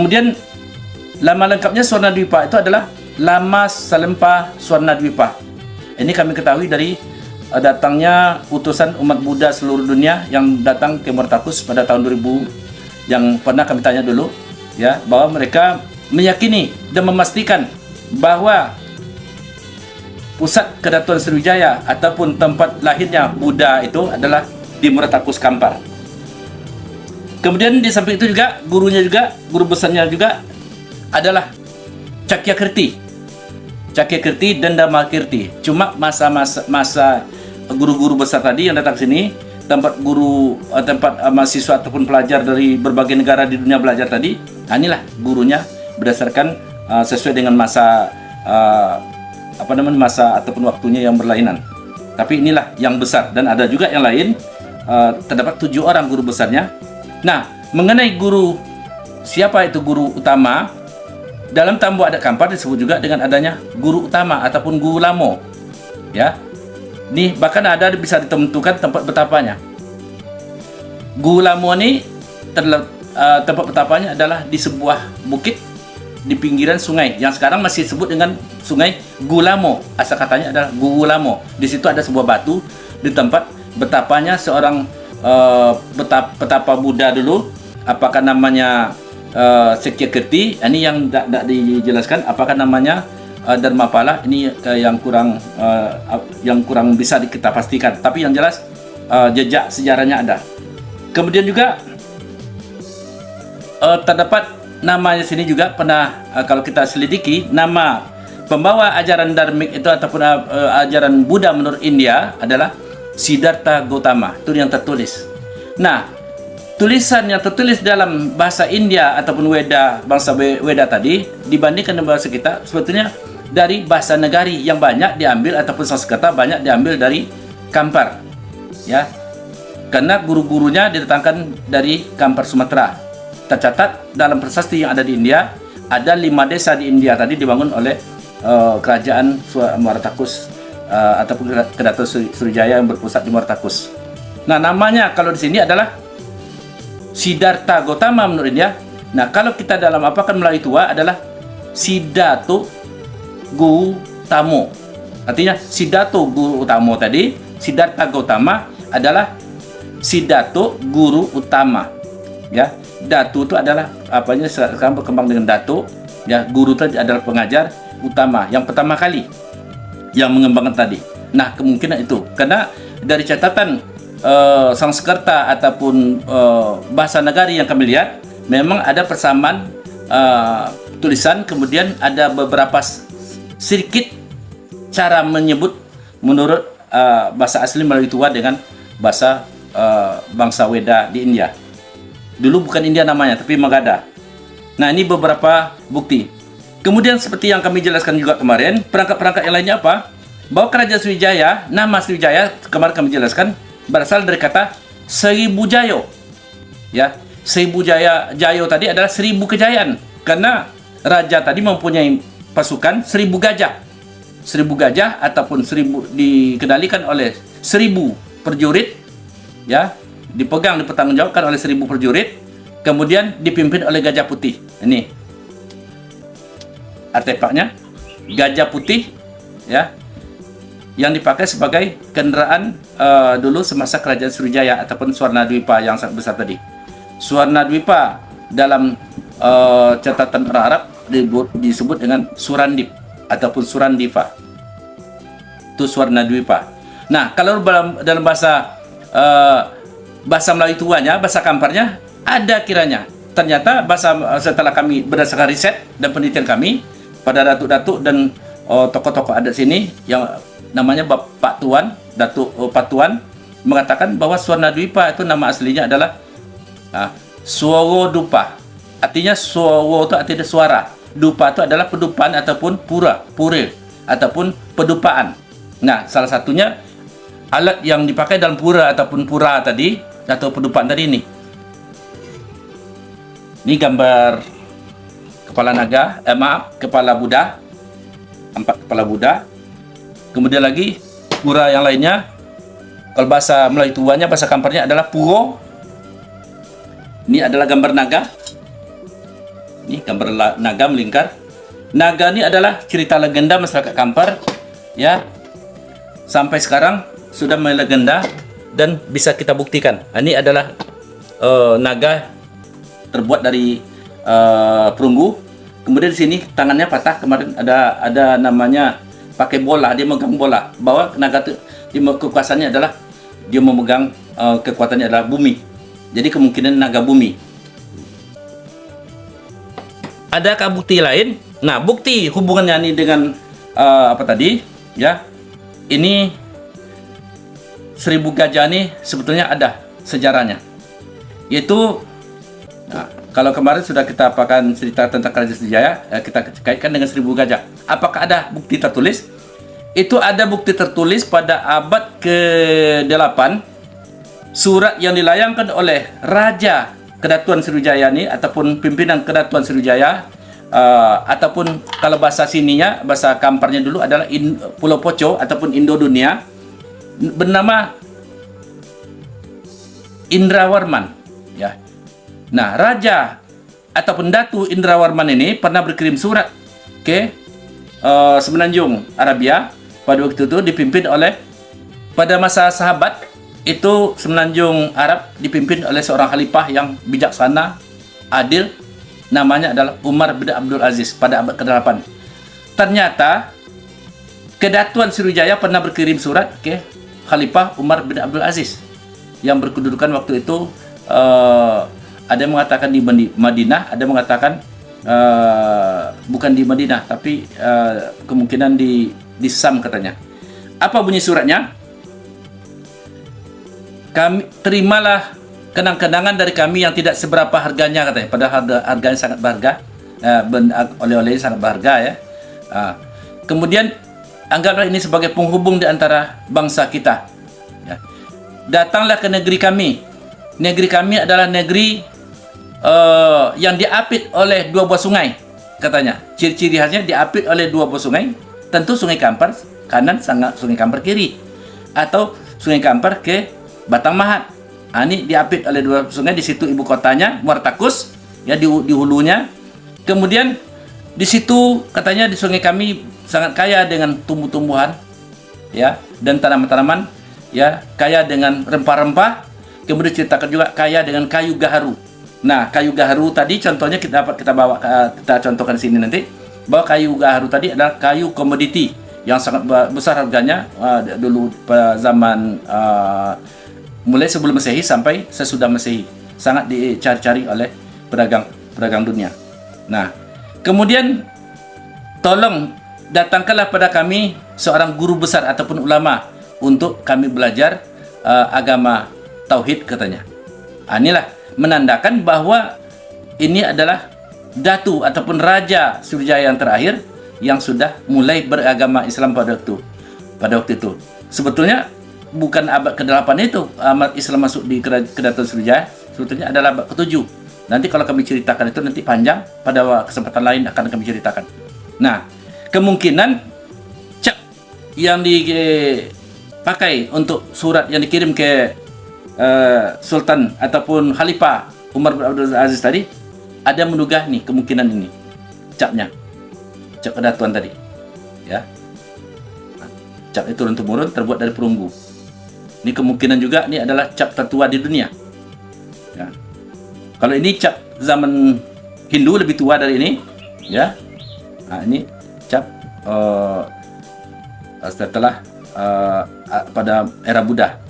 Kemudian nama lengkapnya Swarnadwipa itu adalah Lama Salempa Swarnadwipa. Ini kami ketahui dari datangnya utusan umat Buddha seluruh dunia yang datang ke Muaratakus pada tahun 2000, yang pernah kami tanya dulu, ya, bahwa mereka meyakini dan memastikan bahwa pusat Kedatuan Sriwijaya ataupun tempat lahirnya Buddha itu adalah di Muaratakus Kampar. Kemudian di samping itu juga gurunya juga, guru besarnya juga adalah Cakyakirti dan Damakirti. Cuma masa guru-guru besar tadi yang datang sini, tempat mahasiswa ataupun pelajar dari berbagai negara di dunia belajar tadi, inilah gurunya berdasarkan sesuai dengan masa masa ataupun waktunya yang berlainan. Tapi inilah yang besar, dan ada juga yang lain, terdapat 7 orang guru besarnya. Nah, mengenai guru, siapa itu guru utama? Dalam Tambu Adat Kampar disebut juga dengan adanya guru utama ataupun guru lamo. Ya. Nih bahkan ada bisa ditentukan tempat betapanya. Guru lamo ini tempat betapanya adalah di sebuah bukit di pinggiran sungai yang sekarang masih disebut dengan Sungai Gulamo. Asal katanya adalah Gulamo. Di situ ada sebuah batu di tempat betapanya seorang betapa Buddha dulu. Apakah namanya Cakyakirti, ini yang tidak dijelaskan. Apakah namanya Dharmapala, ini yang kurang bisa kita pastikan. Tapi yang jelas jejak sejarahnya ada. Kemudian juga terdapat namanya sini juga pernah kalau kita selidiki, nama pembawa ajaran Dharmik itu ataupun ajaran Buddha menurut India adalah Siddhartha Gautama. Itu yang tertulis. Nah, tulisan yang tertulis dalam bahasa India ataupun Weda, bangsa Weda tadi, dibandingkan dengan bahasa kita, sebetulnya dari bahasa Nagari yang banyak diambil ataupun Sanskerta banyak diambil dari Kampar, ya, karena guru-gurunya didatangkan dari Kampar, Sumatera. Tercatat dalam prasasti yang ada di India, ada 5 desa di India tadi dibangun oleh kerajaan Muaratakus ataupun Kedatuan Sriwijaya yang berpusat di Muaratakus. Nah, namanya kalau di sini adalah Siddhartha Gautama menurut dia. Nah, kalau kita dalam apakan Melayu tua adalah Siddhartha Gautama. Artinya Siddhartha Guru Utama tadi, Siddhartha Gautama adalah Siddhartha Guru Utama. Ya, Datu itu adalah apanya sekarang berkembang dengan Datu. Ya, guru tadi adalah pengajar utama yang pertama kali yang mengembangkan tadi. Nah, kemungkinan itu karena dari catatan Sanskerta ataupun bahasa Nagari yang kami lihat, memang ada persamaan tulisan, kemudian ada beberapa sedikit cara menyebut menurut bahasa asli Melayu tua dengan bahasa bangsa Weda di India. Dulu bukan India namanya, tapi Magadha. Nah, ini beberapa bukti. Kemudian seperti yang kami jelaskan juga kemarin, perangkat-perangkat yang lainnya apa? Bahwa Kerajaan Sriwijaya, nama Sriwijaya kemarin kami jelaskan berasal dari kata Seribu Jayo. Ya, Seribu Jayo tadi adalah 1000 kejayaan, karena raja tadi mempunyai pasukan 1000 gajah. 1000 gajah ataupun 1000 dikendalikan oleh 1000 prajurit, ya, dipertanggungjawabkan oleh 1000 prajurit, kemudian dipimpin oleh gajah putih. Ini artefaknya, gajah putih, ya, yang dipakai sebagai kendaraan dulu semasa Kerajaan Sriwijaya ataupun Swarnadwipa yang sangat besar tadi. Swarnadwipa dalam catatan orang Arab disebut dengan Surandip ataupun Surandiva. Itu Swarnadwipa. Nah, kalau dalam bahasa Melayu tuanya, bahasa Kamparnya ada kiranya. Ternyata setelah kami berdasarkan riset dan penelitian kami pada datuk-datuk dan tokoh-tokoh adat sini yang namanya Pak Tuan, Datuk Patuan, mengatakan bahwa Swarnadwipa itu nama aslinya adalah Sworo Dupa. Artinya Sworo itu artinya suara. Dupa itu adalah pedupaan ataupun pura ataupun pedupaan. Nah, salah satunya alat yang dipakai dalam pura ataupun pura tadi atau pedupaan tadi ini. Ini gambar kepala naga, kepala Buddha. 4 kepala Buddha. Kemudian lagi pura yang lainnya, kalau bahasa Melayu tuanya, bahasa Kamparnya adalah puro. Ini adalah gambar naga. Ini gambar naga melingkar. Naga ini adalah cerita legenda masyarakat Kampar, ya. Sampai sekarang sudah melegenda dan bisa kita buktikan. Ini adalah naga terbuat dari perunggu. Kemudian di sini tangannya patah. Kemarin ada namanya pakai bola, dia megang bola. Bahwa naga itu kekuasaannya adalah dia memegang kekuatannya adalah bumi. Jadi kemungkinan naga bumi. Adakah bukti lain? Nah, bukti hubungannya ini dengan apa tadi? Ya, ini 1000 gajah ini sebetulnya ada sejarahnya. Yaitu, nah, kalau kemarin sudah kita apakan cerita tentang Kerajaan Sriwijaya, kita kaitkan dengan 1000 gajah. Apakah ada bukti tertulis? Itu ada bukti tertulis pada abad ke-8, surat yang dilayangkan oleh Raja Kedatuan Sriwijaya ini, ataupun pimpinan Kedatuan Sriwijaya, ataupun kalau bahasa sininya, bahasa Kamparnya dulu adalah Pulau Poco ataupun Indo Dunia, bernama Indrawarman, ya. Nah, Raja ataupun Datu Indrawarman ini pernah berkirim surat ke Semenanjung Arabia. Pada waktu itu dipimpin oleh, pada masa sahabat itu Semenanjung Arab dipimpin oleh seorang khalifah yang bijaksana, adil, namanya adalah Umar bin Abdul Aziz pada abad ke-8. Ternyata Kedatuan Sriwijaya pernah berkirim surat ke Khalifah Umar bin Abdul Aziz yang berkedudukan waktu itu, ada yang mengatakan di Madinah, ada yang mengatakan bukan di Madinah, tapi kemungkinan di Sam katanya. Apa bunyi suratnya? Kami terimalah kenang-kenangan dari kami yang tidak seberapa harganya, katanya. Padahal harganya sangat berharga, oleh-olehnya sangat berharga, ya. Kemudian anggaplah ini sebagai penghubung di antara bangsa kita, ya. Datanglah ke negeri kami. Negeri kami adalah negeri yang diapit oleh 2 buah sungai, katanya. Ciri-ciri khasnya diapit oleh 2 buah sungai. Tentu Sungai Kampar kanan, Sungai Kampar kiri, atau Sungai Kampar ke Batang Mahat. Ini diapit oleh 2 sungai. Di situ ibu kotanya Muartakus, ya, di hulunya. Kemudian di situ katanya di sungai kami sangat kaya dengan tumbuh-tumbuhan, ya, dan tanaman-tanaman, ya, kaya dengan rempah-rempah. Kemudian ceritakan juga kaya dengan kayu gaharu. Nah, kayu gaharu tadi contohnya kita contohkan di sini nanti, bahwa kayu gaharu tadi adalah kayu komoditi yang sangat besar harganya dulu pada zaman mulai sebelum Masehi sampai sesudah Masehi, sangat dicari-cari oleh pedagang dunia. Nah, kemudian tolong datangkanlah pada kami seorang guru besar ataupun ulama untuk kami belajar agama tauhid, katanya. Inilah menandakan bahwa ini adalah Datu ataupun Raja Sriwijaya yang terakhir yang sudah mulai beragama Islam pada waktu itu. Sebetulnya bukan abad ke-8 itu Islam masuk di Kedatuan Sriwijaya, sebetulnya adalah abad ke-7. Nanti kalau kami ceritakan itu nanti panjang, pada kesempatan lain akan kami ceritakan. Nah, kemungkinan cap yang dipakai untuk surat yang dikirim ke Sultan ataupun Khalifah Umar bin Abdul Aziz tadi, ada menduga nih kemungkinan ini capnya, cap kedatuan tadi, ya. Cap itu turun-temurun terbuat dari perunggu. Ini kemungkinan juga ini adalah cap tertua di dunia, ya. Kalau ini cap zaman Hindu lebih tua dari ini, ya. Nah, ini cap setelah pada era Buddha.